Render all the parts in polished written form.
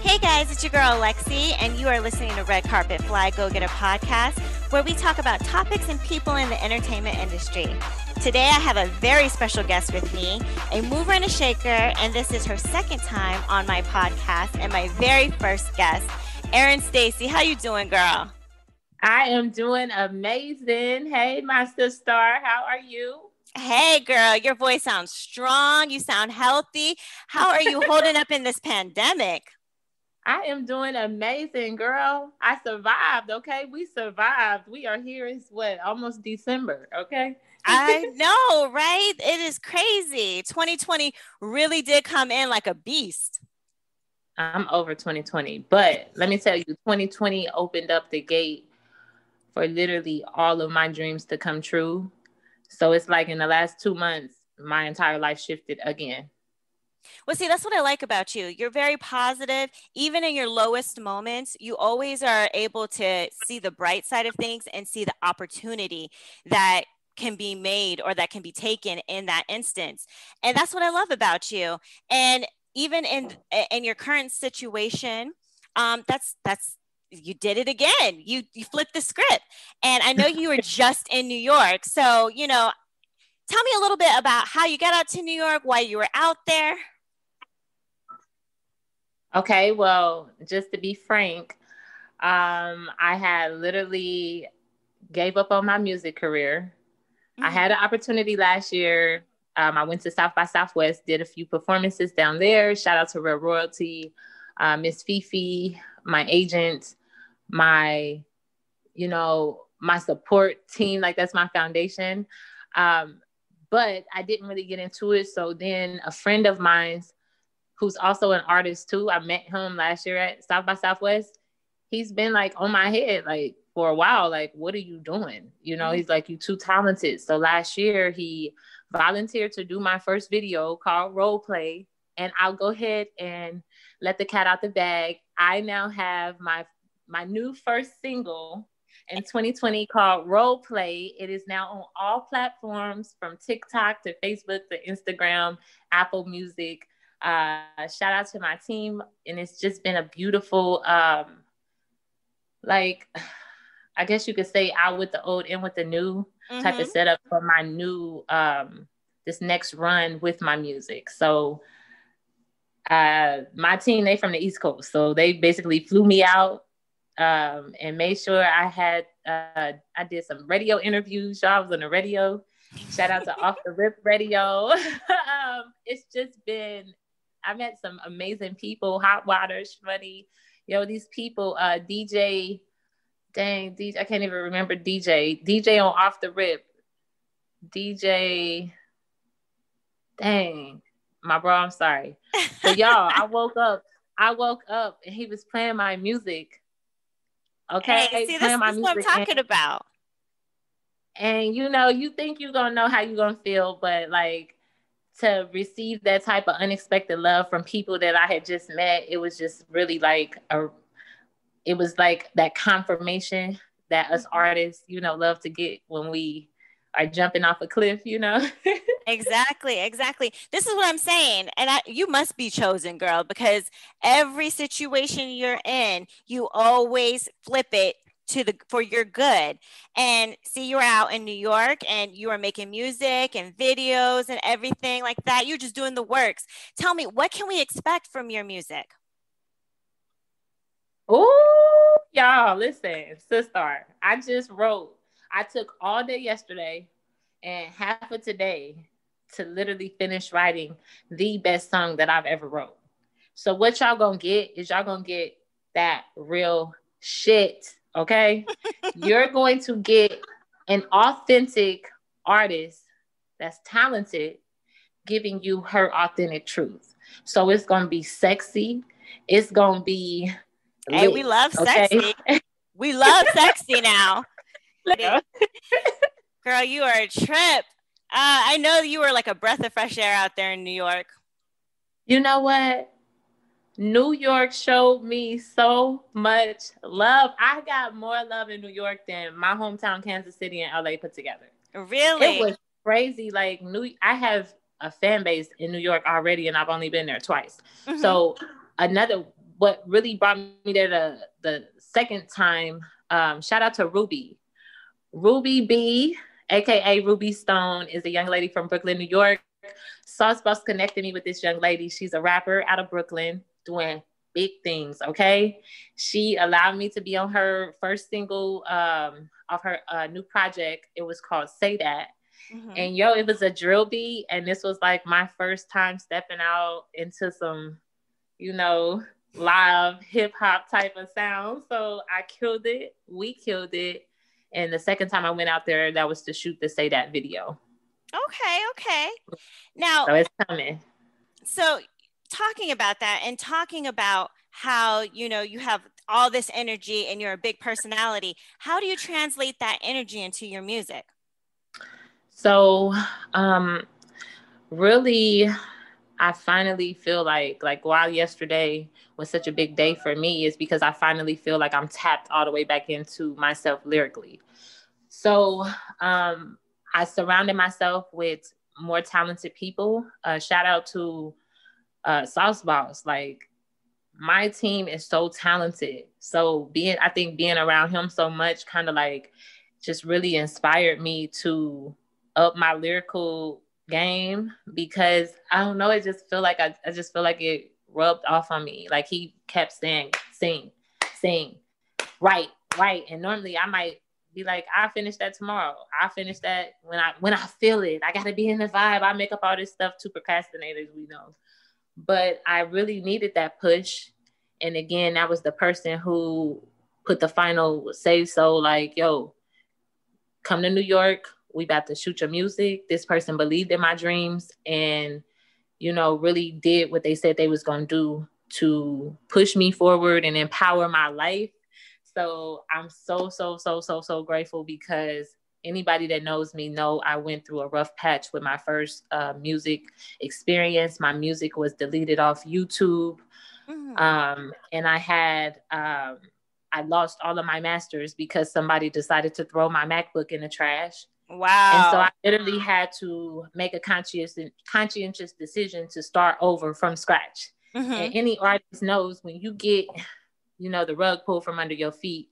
Hey guys, it's your girl Lexi, and you are listening to Red Carpet Fly Go Get a Podcast, where we talk about topics and people in the entertainment industry. Today I have a very special guest with me, a mover and a shaker, and this is her second time on my podcast and my very first guest, Erin Stacy. How you doing, girl? I am doing amazing. Hey, my sister, how are you? Hey girl, your voice sounds strong. You sound healthy. How are you holding up in this pandemic? I am doing amazing, girl. I survived, okay? We survived. We are here. It's almost December, okay? I know, right? It is crazy. 2020 really did come in like a beast. I'm over 2020, but let me tell you, 2020 opened up the gate for literally all of my dreams to come true. So it's like in the last 2 months, my entire life shifted again. Well, see, that's what I like about you. You're very positive. Even in your lowest moments, you always are able to see the bright side of things and see the opportunity that can be made or that can be taken in that instance. And that's what I love about you. And even in your current situation, that's you did it again. You flipped the script. And I know you were just in New York. So, tell me a little bit about how you got out to New York, why you were out there. Okay, well, just to be frank, I had literally gave up on my music career. Mm-hmm. I had an opportunity last year. I went to South by Southwest, did a few performances down there. Shout out to Real Royalty, Miss Fifi, my agent, my support team. Like, that's my foundation. But I didn't really get into it. So then a friend of mine, who's also an artist too, I met him last year at South by Southwest. He's been like on my head like for a while, like, what are you doing? He's like, you too talented. So last year he volunteered to do my first video called Role Play. And I'll go ahead and let the cat out the bag. I now have my new first single in 2020 called Role Play. It is now on all platforms from TikTok to Facebook to Instagram, Apple Music. Shout out to my team. And it's just been a beautiful, I guess you could say out with the old, in with the new type of setup for my new, this next run with my music. So my team, they from the East Coast. So they basically flew me out and made sure I had, I did some radio interviews. I was on the radio. Shout out to Off the Rip Radio. It's just been, I met some amazing people, Hot Water, Shmuddy, these people, DJ, I can't even remember DJ on Off the Rip, DJ, my bro, I'm sorry. So y'all, I woke up and he was playing my music. Okay. Hey, see, this is what I'm talking about. And you think you're going to know how you're going to feel, but like, to receive that type of unexpected love from people that I had just met, it was just really like it was like that confirmation that us artists, love to get when we are jumping off a cliff, Exactly. This is what I'm saying. And you must be chosen, girl, because every situation you're in, you always flip it for your good. And see, you're out in New York and you are making music and videos and everything like that. You're just doing the works. Tell me, what can we expect from your music? Oh, y'all, listen, sister, I took all day yesterday and half of today to literally finish writing the best song that I've ever wrote. So what y'all gonna get is y'all gonna get that real shit. Okay, you're going to get an authentic artist that's talented giving you her authentic truth. So it's going to be sexy. It's going to be lit, hey, we love sexy. We love sexy now. Girl, you are a trip. I know you were like a breath of fresh air out there in New York. You know what? New York showed me so much love. I got more love in New York than my hometown, Kansas City and LA put together. Really? It was crazy. Like, I have a fan base in New York already, and I've only been there twice. Mm-hmm. So another what really brought me there the second time, shout out to Ruby. Ruby B, aka Ruby Stone, is a young lady from Brooklyn, New York. Sauce Boss connected me with this young lady. She's a rapper out of Brooklyn doing big things. Okay. She allowed me to be on her first single of her new project. It was called Say That. Mm-hmm. And it was a drill beat. And this was like my first time stepping out into some, live hip hop type of sound. So I killed it. We killed it. And the second time I went out there, that was to shoot the Say That video. Okay. Now, so it's coming. So talking about that and talking about how, you have all this energy and you're a big personality, how do you translate that energy into your music? So, really, I finally feel like while yesterday was such a big day for me, is because I finally feel like I'm tapped all the way back into myself lyrically. So, I surrounded myself with more talented people. Shout out to Sauce Boss. Like, my team is so talented. So I think being around him so much kind of like just really inspired me to up my lyrical game, because I don't know, it just feel like I just feel like it rubbed off on me. Like, he kept saying, sing, right. And normally I might be like, I'll finish that tomorrow. I'll finish that when I feel it. I gotta be in the vibe. I make up all this stuff to procrastinators, we know. But I really needed that push. And again, that was the person who put the final say so, like, yo, come to New York. We about to shoot your music. This person believed in my dreams and, really did what they said they was going to do to push me forward and empower my life. So I'm so grateful, because anybody that knows me know I went through a rough patch with my first music experience. My music was deleted off YouTube. Mm-hmm. And I lost all of my masters because somebody decided to throw my MacBook in the trash. Wow. And so I literally had to make a conscientious decision to start over from scratch. Mm-hmm. And any artist knows when you get, the rug pulled from under your feet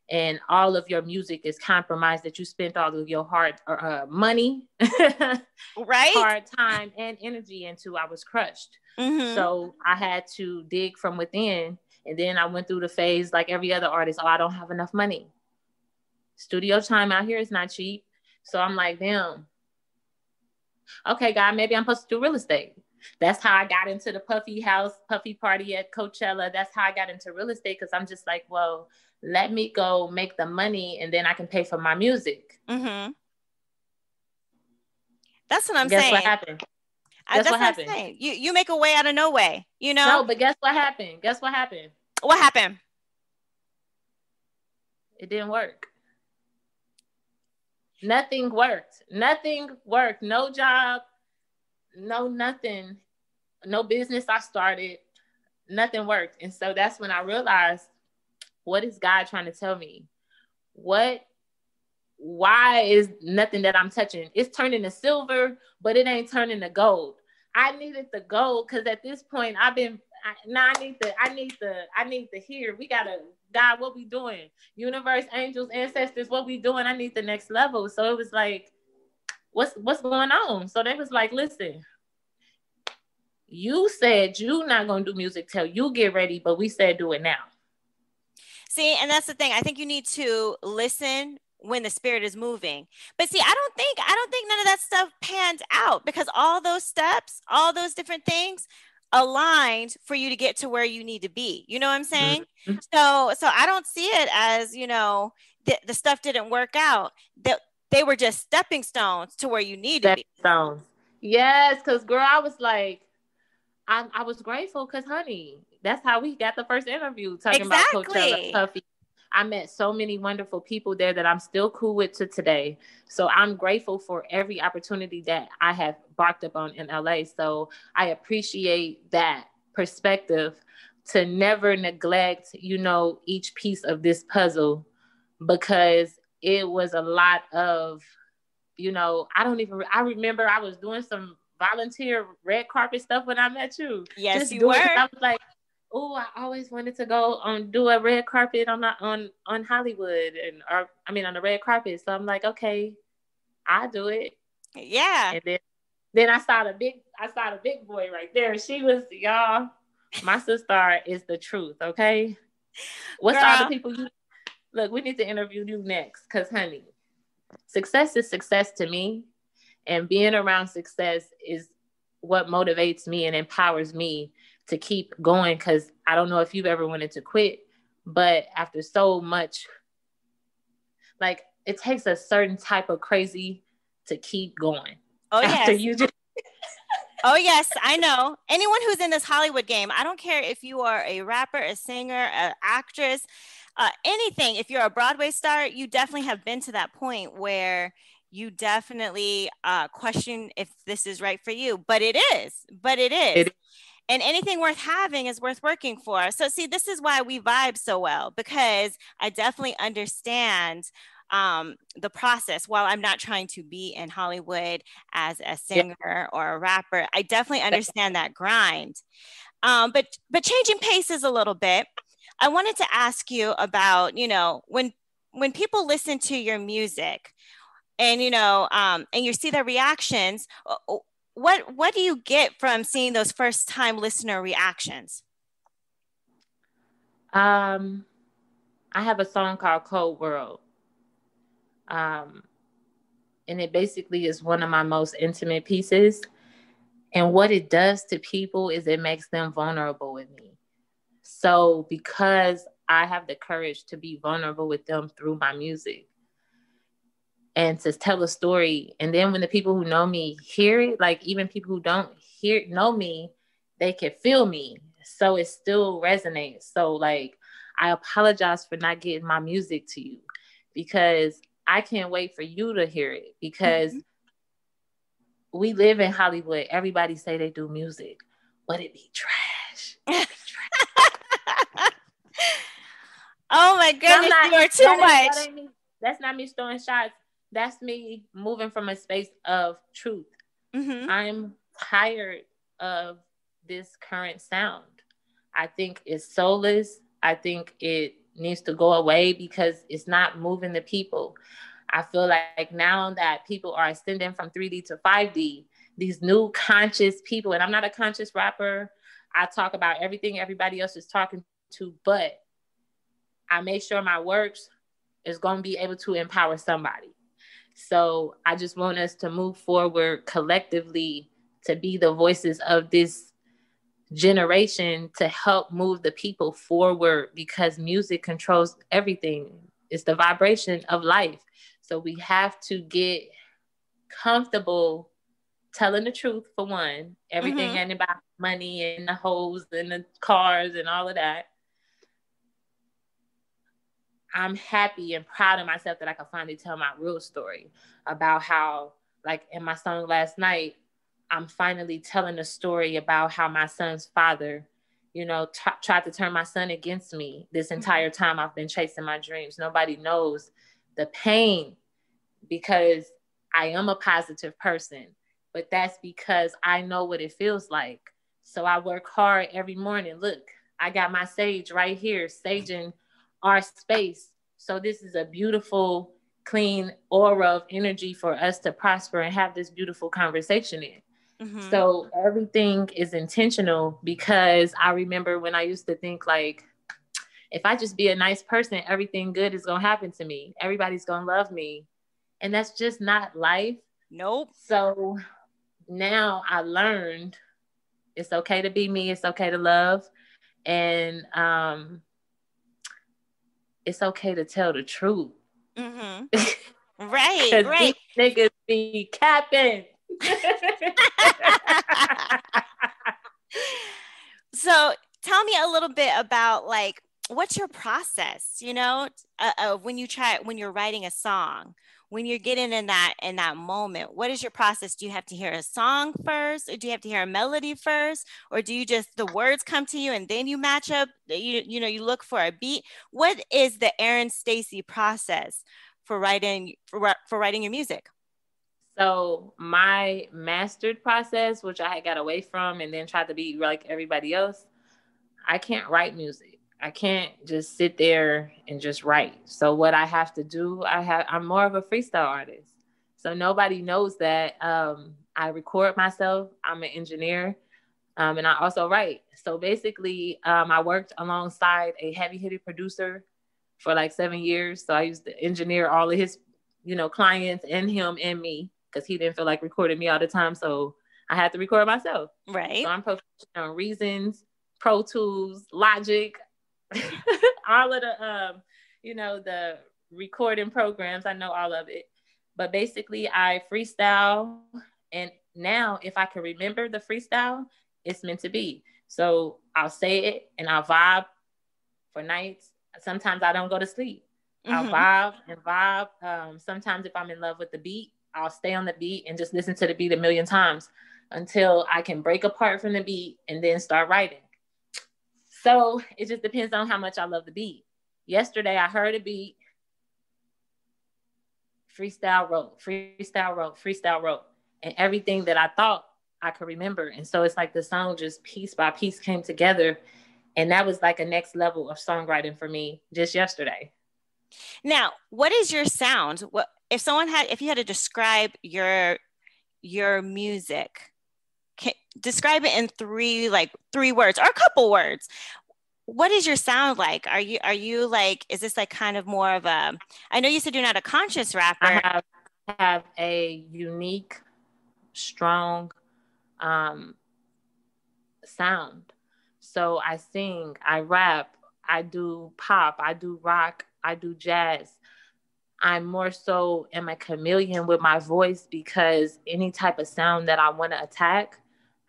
and all of your music is compromised, that you spent all of your hard money, right, hard time and energy into, I was crushed. Mm-hmm. So I had to dig from within. And then I went through the phase like every other artist. I don't have enough money. Studio time out here is not cheap. So I'm like, damn. Okay, God, maybe I'm supposed to do real estate. That's how I got into the puffy party at Coachella. That's how I got into real estate, because I'm just like, well, let me go make the money and then I can pay for my music. Mm-hmm. That's what I'm saying. Guess what happened? That's what happened. You make a way out of no way, No, but guess what happened? What happened? It didn't work. Nothing worked. No job, no nothing, no business I started, nothing worked. And so that's when I realized, what is God trying to tell me? Why is nothing that I'm touching? It's turning to silver, but it ain't turning to gold. I needed the gold, because at this point I need to hear. We gotta, God, what we doing? Universe, angels, ancestors, what we doing? I need the next level. So it was like, what's going on? So they was like, listen, you said you not gonna do music till you get ready, but we said do it now. See, and that's the thing. I think you need to listen when the spirit is moving. But see, I don't think none of that stuff panned out, because all those steps, all those different things aligned for you to get to where you need to be. You know what I'm saying? Mm-hmm. So I don't see it as, the stuff didn't work out. They were just stepping stones to where you need to be. Stones. Yes, because girl, I was like, I was grateful because, honey, that's how we got the first interview, talking about Coachella, Puffy. I met so many wonderful people there that I'm still cool with to today. So I'm grateful for every opportunity that I have barked up on in LA. So I appreciate that perspective, to never neglect, each piece of this puzzle, because it was a lot of, I remember I was doing some volunteer red carpet stuff when I met you. Yes, you were. I was like, oh, I always wanted to go on do a red carpet on Hollywood on the red carpet. So I'm like, okay, I'll do it. Yeah. And then I saw the big boy right there. She was, y'all, my sister is the truth, okay? What's all the people you look, we need to interview you next, because honey, success is success to me. And being around success is what motivates me and empowers me to keep going. Because I don't know if you've ever wanted to quit, but after so much, like, it takes a certain type of crazy to keep going. Oh, yes. Oh, yes, I know. Anyone who's in this Hollywood game, I don't care if you are a rapper, a singer, an actress, anything. If you're a Broadway star, you definitely have been to that point where you definitely question if this is right for you. But it is. And anything worth having is worth working for. So see, this is why we vibe so well, because I definitely understand the process. While I'm not trying to be in Hollywood as a singer or a rapper, I definitely understand that grind. But changing paces a little bit, I wanted to ask you about, when people listen to your music and, and you see their reactions, what do you get from seeing those first time listener reactions? I have a song called Cold World. And it basically is one of my most intimate pieces. And what it does to people is it makes them vulnerable with me. So because I have the courage to be vulnerable with them through my music and to tell a story, and then when the people who know me hear it, like even people who don't know me, they can feel me. So it still resonates. So like, I apologize for not getting my music to you, because I can't wait for you to hear it, because we live in Hollywood. Everybody say they do music, but it be trash. Oh my goodness, you are too much. That's not me throwing shots. That's me moving from a space of truth. I'm tired of this current sound. I think it's soulless. I think it needs to go away because it's not moving the people. I feel like now that people are ascending from 3D to 5D, these new conscious people, and I'm not a conscious rapper. I talk about everything everybody else is talking to, but I make sure my works is going to be able to empower somebody. So I just want us to move forward collectively to be the voices of this generation to help move the people forward, because music controls everything. It's the vibration of life. So we have to get comfortable telling the truth, for one. Everything ain't about money and the hoes and the cars and all of that. I'm happy and proud of myself that I can finally tell my real story about how, like in my song Last Night, I'm finally telling a story about how my son's father, tried to turn my son against me this entire time I've been chasing my dreams. Nobody knows the pain, because I am a positive person, but that's because I know what it feels like. So I work hard every morning. Look, I got my sage right here, saging our space. So this is a beautiful, clean aura of energy for us to prosper and have this beautiful conversation in. So everything is intentional, because I remember when I used to think like, if I just be a nice person, everything good is going to happen to me. Everybody's going to love me. And that's just not life. Nope. So now I learned it's okay to be me. It's okay to love. And it's okay to tell the truth. Right. These niggas be capping. So tell me a little bit about, like, what's your process, when you're writing a song, when you're getting in that moment? What is your process? Do you have to hear a song first, or do you have to hear a melody first, or do you just, the words come to you and then you match up, you look for a beat? What is the Erin Stacy process for writing your music? So my mastered process, which I had got away from and then tried to be like everybody else, I can't write music. I can't just sit there and just write. So what I have to do, I'm more of a freestyle artist. So nobody knows that. I record myself. I'm an engineer. And I also write. So basically, I worked alongside a heavy-hitter producer for like 7 years. So I used to engineer all of his, clients and him and me, because he didn't feel like recording me all the time. So I had to record myself. Right. So I'm proficient on Reasons, Pro Tools, Logic, all of the, the recording programs. I know all of it. But basically, I freestyle. And now, if I can remember the freestyle, it's meant to be. So I'll say it and I'll vibe for nights. Sometimes I don't go to sleep. I'll vibe and vibe. Sometimes if I'm in love with the beat, I'll stay on the beat and just listen to the beat a million times until I can break apart from the beat and then start writing. So it just depends on how much I love the beat. Yesterday, I heard a beat, freestyle wrote. And everything that I thought I could remember. And so it's like the song just piece by piece came together. And that was like a next level of songwriting for me just yesterday. Now, what is your sound? What if you had to describe your music, describe it in three words or a couple words. What is your sound like? Are you like, is this like kind of more of a, I know you said you're not a conscious rapper. I have a unique, strong sound. So I sing, I rap, I do pop, I do rock, I do jazz. I more so am a chameleon with my voice, because any type of sound that I want to attack,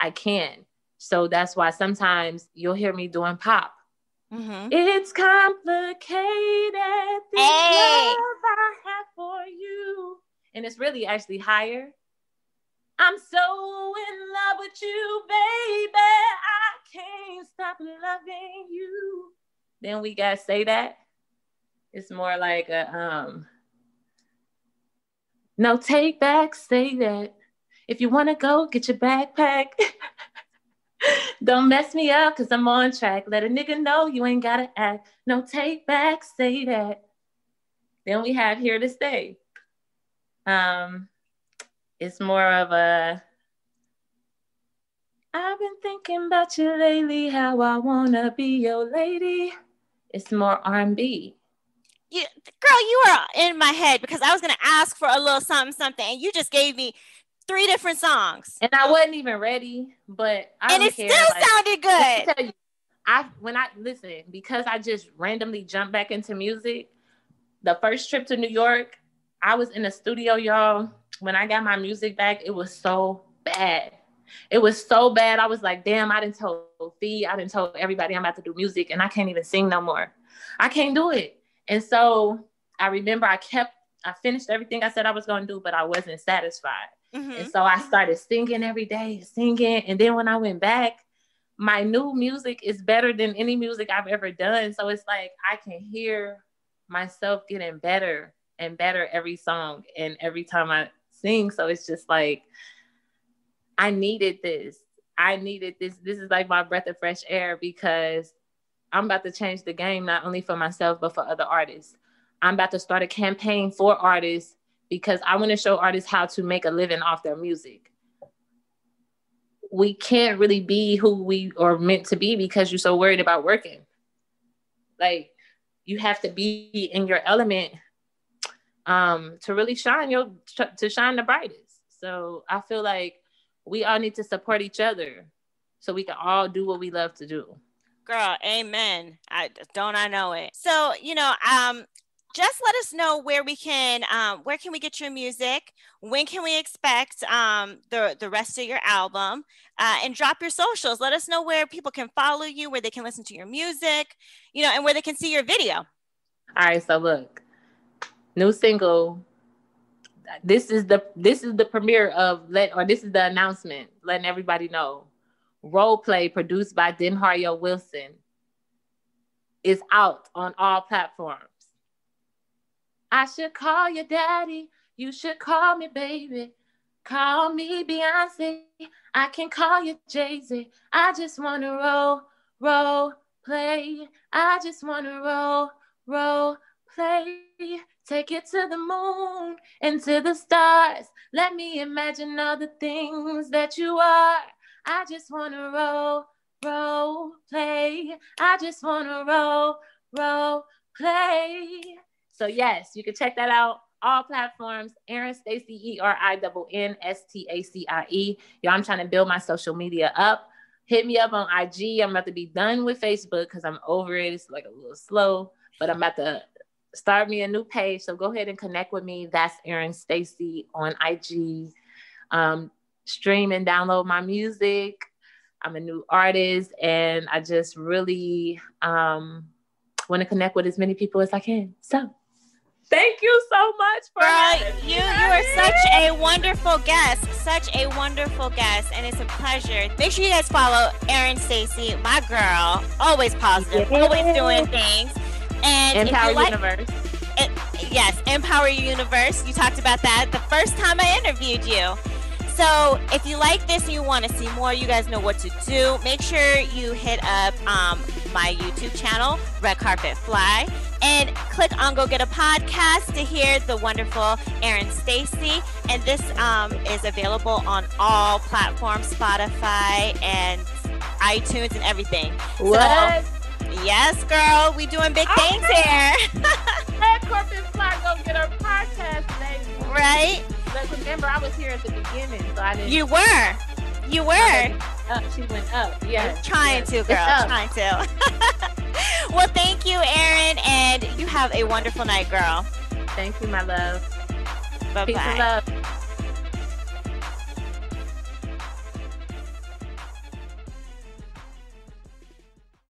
I can. So that's why sometimes you'll hear me doing pop. It's complicated, this love I have for you. And it's really actually higher. I'm so in love with you, baby. I can't stop loving you. Then we got Say That. It's more like a no take back, say that. If you want to go, get your backpack. Don't mess me up, because I'm on track. Let a nigga know you ain't got to act. No take back, say that. Then we have Here to Stay. It's more of a, I've been thinking about you lately, how I want to be your lady. It's more R&B. Girl, you are in my head, because I was going to ask for a little something, and you just gave me 3 different songs. And I wasn't even ready, but I don't care. And it still sounded good. Let me tell you, listen, because I just randomly jumped back into music, the first trip to New York, I was in the studio, y'all. When I got my music back, it was so bad. It was so bad. I was like, damn, I done told Fee, I done told everybody I'm about to do music, and I can't even sing no more. I can't do it. And so I remember I finished everything I said I was going to do, but I wasn't satisfied. And so I started singing every day, And then when I went back, my new music is better than any music I've ever done. So it's like, I can hear myself getting better and better every song and every time I sing. So it's just like, I needed this. This is like my breath of fresh air, because I'm about to change the game, not only for myself, but for other artists. I'm about to start a campaign for artists, because I want to show artists how to make a living off their music. We can't really be who we are meant to be because you're so worried about working. Like, you have to be in your element to really shine the brightest. So I feel like we all need to support each other so we can all do what we love to do. Girl, amen. I know it. So, just let us know where can we get your music? When can we expect the rest of your album? And drop your socials. Let us know where people can follow you, where they can listen to your music, and where they can see your video. All right, so look, new single. This is the premiere this is the announcement, letting everybody know. Role Play, produced by Denhario Wilson, is out on all platforms. I should call you daddy. You should call me baby. Call me Beyonce. I can call you Jay-Z. I just want to roll play. I just wanna role play. Take it to the moon and to the stars. Let me imagine all the things that you are. I just wanna role play. I just wanna role play. So yes, you can check that out. All platforms, Erin Stacie, ERINNSTACIE. Yo, I'm trying to build my social media up. Hit me up on IG. I'm about to be done with Facebook because I'm over it. It's like a little slow, but I'm about to start me a new page. So go ahead and connect with me. That's Erin Stacie on IG. Stream and download my music. I'm a new artist, and I just really want to connect with as many people as I can. So thank you so much for having me. You are such a wonderful guest, and it's a pleasure. Make sure you guys follow Erin Stacie, my girl, always positive, always doing things. And Empower Universe. Yes, Empower Your Universe. You talked about that the first time I interviewed you. So if you like this and you want to see more, you guys know what to do. Make sure you hit up my YouTube channel, Red Carpet Fly, and click on Go Get a Podcast to hear the wonderful Erin Stacie. And this is available on all platforms, Spotify and iTunes and everything. What? So, yes, girl, we doing big things here. Red Carpet Fly, Go Get a Podcast, baby. Right? But remember, I was here at the beginning, so I didn't. You were. She went up. Yeah. Trying to, girl. Trying to. Well, thank you, Erin, and you have a wonderful night, girl. Thank you, my love. Bye-bye. Peace and love.